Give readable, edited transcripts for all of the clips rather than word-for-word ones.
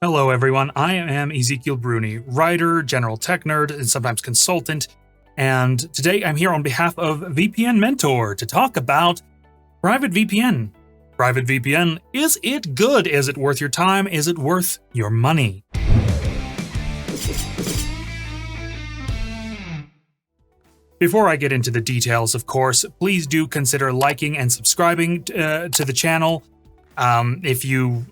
Hello everyone, I am Ezekiel Bruni, writer, general tech nerd, and sometimes consultant, and today I'm here on behalf of VPN Mentor to talk about PrivateVPN. PrivateVPN, is it good? Is it worth your time? Is it worth your money? Before I get into the details, of course, please do consider liking and subscribing to the channel. If you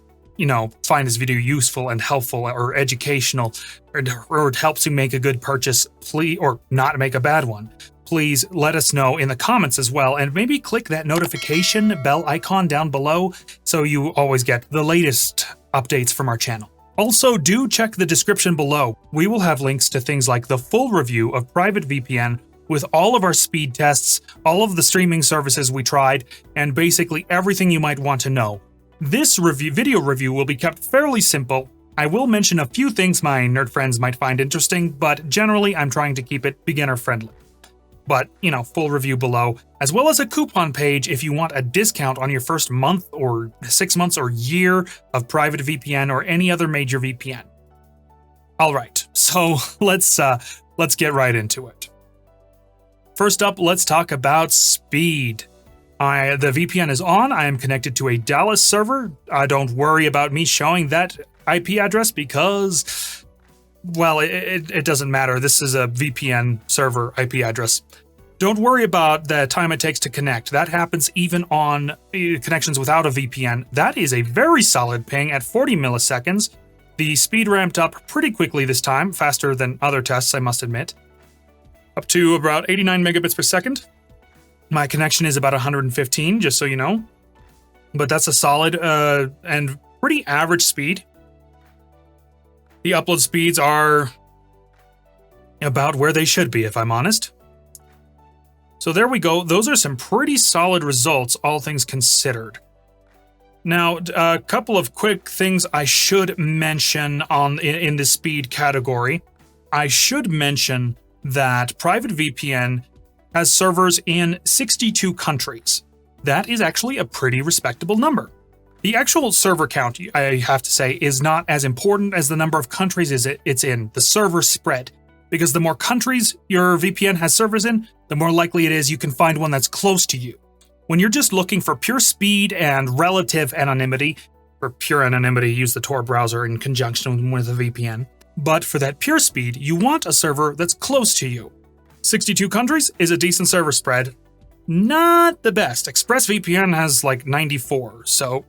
find this video useful and helpful or educational, or it helps you make a good purchase, please, or not make a bad one, please let us know in the comments as well, and maybe click that notification bell icon down below so you always get the latest updates from our channel. Also, do check the description below. We will have links to things like the full review of PrivateVPN with all of our speed tests, all of the streaming services we tried, and basically everything you might want to know. This video review will be kept fairly simple. I will mention a few things my nerd friends might find interesting, but generally I'm trying to keep it beginner friendly. But, full review below, as well as a coupon page if you want a discount on your first month or 6 months or year of PrivateVPN or any other major VPN. All right, so let's get right into it. First up, let's talk about speed. The VPN is on. I am connected to a Dallas server. Don't worry about me showing that IP address because, well, it doesn't matter. This is a VPN server IP address. Don't worry about the time it takes to connect. That happens even on connections without a VPN. That is a very solid ping at 40 milliseconds. The speed ramped up pretty quickly this time, faster than other tests, I must admit. Up to about 89 megabits per second. My connection is about 115, just so you know. But that's a solid and pretty average speed. The upload speeds are about where they should be, if I'm honest. So there we go. Those are some pretty solid results, all things considered. Now, a couple of quick things I should mention in the speed category. I should mention that PrivateVPN has servers in 62 countries. That is actually a pretty respectable number. The actual server count, I have to say, is not as important as the number of countries it's in, the server spread. Because the more countries your VPN has servers in, the more likely it is you can find one that's close to you. When you're just looking for pure speed and relative anonymity, for pure anonymity, use the Tor browser in conjunction with a VPN. But for that pure speed, you want a server that's close to you. 62 countries is a decent server spread. Not the best. ExpressVPN has like 94, so,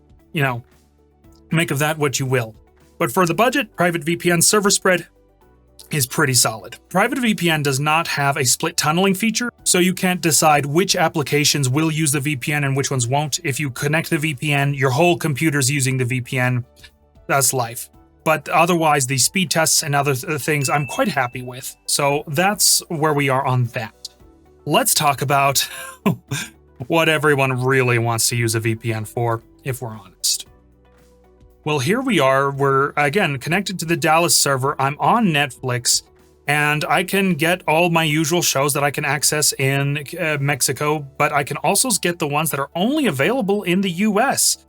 make of that what you will. But for the budget, PrivateVPN server spread is pretty solid. PrivateVPN does not have a split tunneling feature, so you can't decide which applications will use the VPN and which ones won't. If you connect the VPN, your whole computer's using the VPN. That's life. But otherwise, the speed tests and other things I'm quite happy with. So that's where we are on that. Let's talk about what everyone really wants to use a VPN for, if we're honest. Well, here we are. We're, again, connected to the Dallas server. I'm on Netflix, and I can get all my usual shows that I can access in Mexico, but I can also get the ones that are only available in the US.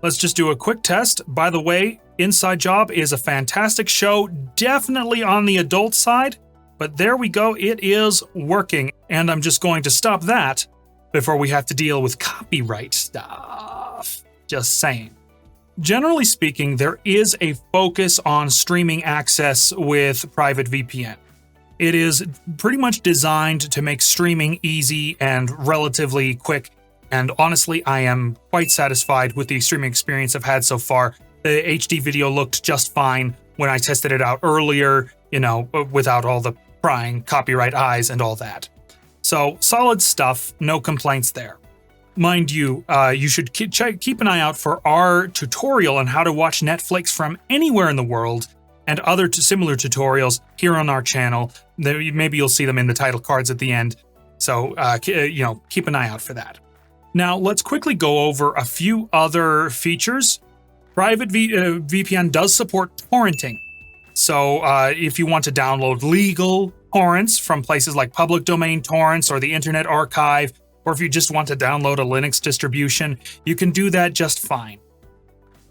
Let's just do a quick test. By the way, Inside Job is a fantastic show, definitely on the adult side, but there we go, it is working. And I'm just going to stop that before we have to deal with copyright stuff. Just saying. Generally speaking, there is a focus on streaming access with PrivateVPN. It is pretty much designed to make streaming easy and relatively quick. And honestly, I am quite satisfied with the streaming experience I've had so far. The HD video looked just fine when I tested it out earlier, without all the prying copyright eyes and all that. So, solid stuff, no complaints there. Mind you, you should keep an eye out for our tutorial on how to watch Netflix from anywhere in the world, and other similar tutorials here on our channel. Maybe you'll see them in the title cards at the end. So, keep an eye out for that. Now, let's quickly go over a few other features. PrivateVPN does support torrenting. So if you want to download legal torrents from places like public domain torrents or the Internet Archive, or if you just want to download a Linux distribution, you can do that just fine.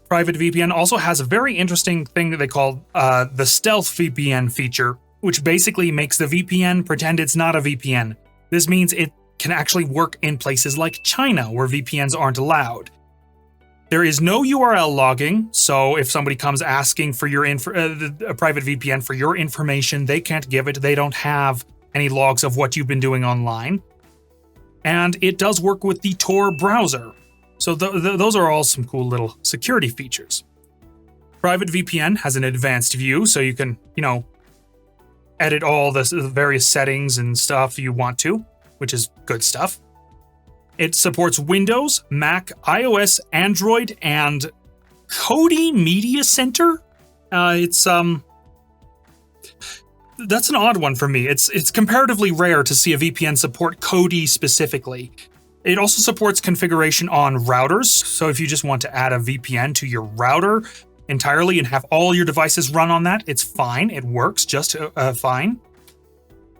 PrivateVPN also has a very interesting thing that they call the Stealth VPN feature, which basically makes the VPN pretend it's not a VPN. This means it can actually work in places like China, where VPNs aren't allowed. There is no URL logging, so if somebody comes asking for your a private VPN for your information, they can't give it. They don't have any logs of what you've been doing online. And it does work with the Tor browser. So those are all some cool little security features. PrivateVPN has an advanced view, so you can, edit all the various settings and stuff you want to, which is good stuff. It supports Windows, Mac, iOS, Android, and Kodi Media Center. That's an odd one for me. It's comparatively rare to see a VPN support Kodi specifically. It also supports configuration on routers, so if you just want to add a VPN to your router entirely and have all your devices run on that, it's fine. It works just fine.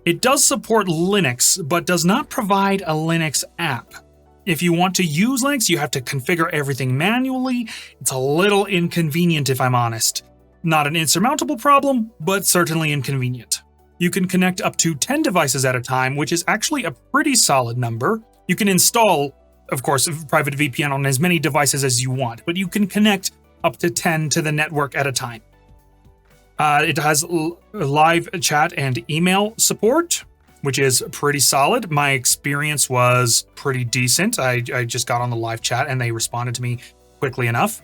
It does support Linux, but does not provide a Linux app. If you want to use Linux, you have to configure everything manually. It's a little inconvenient, if I'm honest. Not an insurmountable problem, but certainly inconvenient. You can connect up to 10 devices at a time, which is actually a pretty solid number. You can install, of course, PrivateVPN on as many devices as you want, but you can connect up to 10 to the network at a time. It has live chat and email support, which is pretty solid. My experience was pretty decent. I just got on the live chat and they responded to me quickly enough.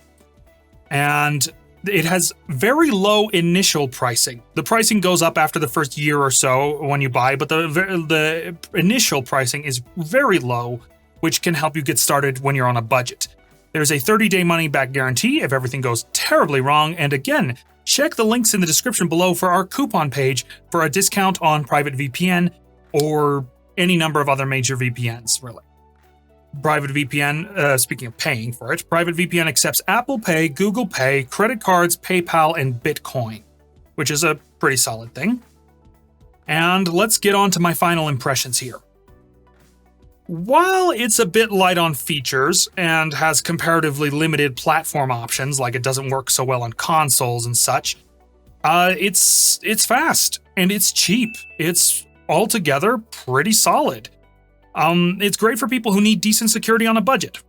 And it has very low initial pricing. The pricing goes up after the first year or so when you buy, but the initial pricing is very low, which can help you get started when you're on a budget. There's a 30-day money-back guarantee if everything goes terribly wrong, and again, check the links in the description below for our coupon page for a discount on PrivateVPN or any number of other major VPNs, really. PrivateVPN, speaking of paying for it, PrivateVPN accepts Apple Pay, Google Pay, credit cards, PayPal, and Bitcoin, which is a pretty solid thing. And let's get on to my final impressions here. While it's a bit light on features and has comparatively limited platform options, like it doesn't work so well on consoles and such, it's fast and it's cheap. It's altogether pretty solid. It's great for people who need decent security on a budget.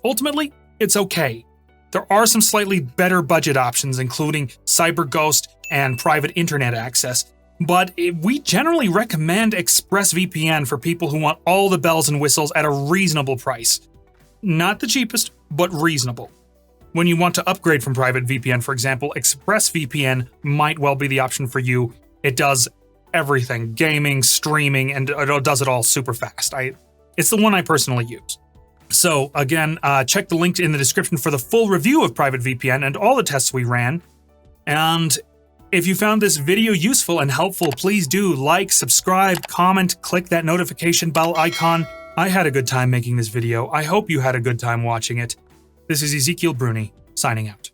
Ultimately, it's okay. There are some slightly better budget options, including CyberGhost and private internet access, but we generally recommend ExpressVPN for people who want all the bells and whistles at a reasonable price. Not the cheapest, but reasonable. When you want to upgrade from PrivateVPN, for example, ExpressVPN might well be the option for you. It does everything, gaming, streaming, and it does it all super fast. It's the one I personally use. So again, check the link in the description for the full review of PrivateVPN and all the tests we ran. And if you found this video useful and helpful, please do like, subscribe, comment, click that notification bell icon. I had a good time making this video. I hope you had a good time watching it. This is Ezekiel Bruni, signing out.